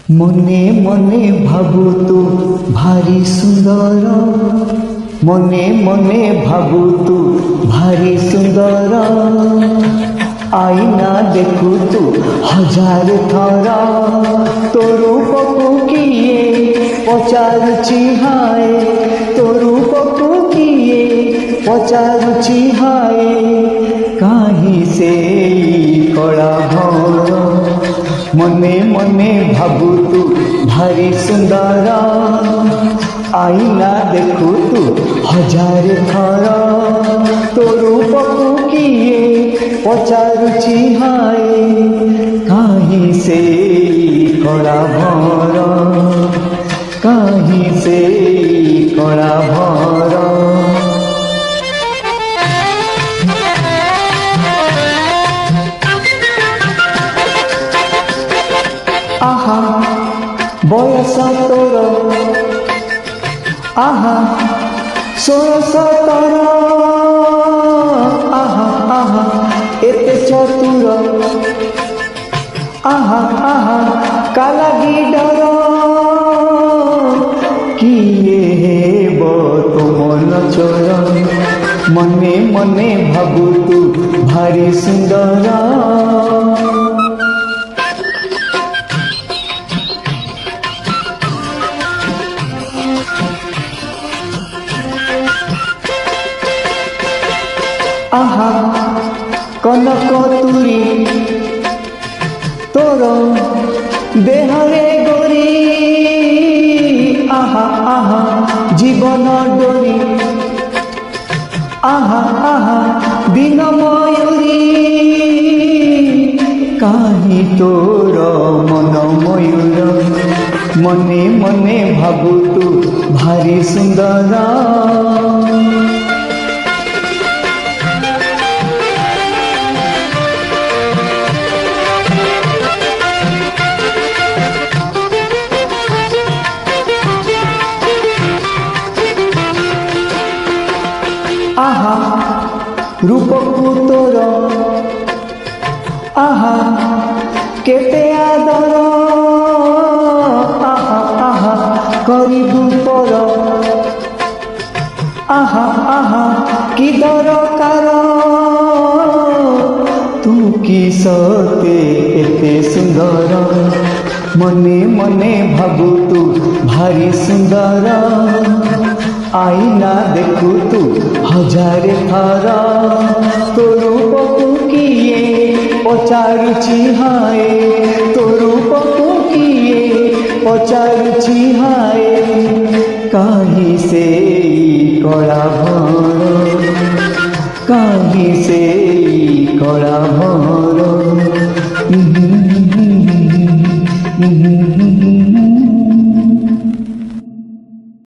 মনে মনে ভাবু তু ভারি সুন্দর, মনে মনে ভাবু তু ভারি সুন্দর। আইনা দেখু তু হাজার থর, তোর রূপকু কিয়ে পচারুছি হায়, তোর রূপকু কিয়ে পচারুছি হায়। কাহি সেই কলা ভর, মনে মনে ভাবু তু ভারি সুন্দর। আইনা দেখু তু হাজার থর, তোর রূপকু কিয়ে পচারুছি হায়। কাহি সেই কলা ভর, কাহি সেই কলা ভর। আহা বয়স তোর, আহা ষোড়শ তোর, আহা আহা এতে চতুর, আহা আহা কালাগি ডর। কিয়ে হেব তোমন চরণ, মনে মনে ভাবু তু ভারি সুন্দর। আহা কনক তুলি তোর দেহরে গরি, আহা আহা জীবন ডরি, আহা আহা দিন ময়ূরী। কাহি তোর মন ময়ূর, মনে মনে ভাবু তু ভারি সুন্দর। আহা রূপকু তোর, আহা কেতে আদর, আহা আহা করিবু পর, আহা আহা কি দরকার। তু কি সতে এতে সুন্দর, মনে মনে ভাবু তু ভারি সুন্দর। আইনা দেখু তু হাজারে থর, তোর রূপকু কিয়ে পচারুছি হায়, তোর রূপকু কিয়ে পচারুছি হায়। কাহি সেই কলা ভর, কাহি সেই কলা ভর।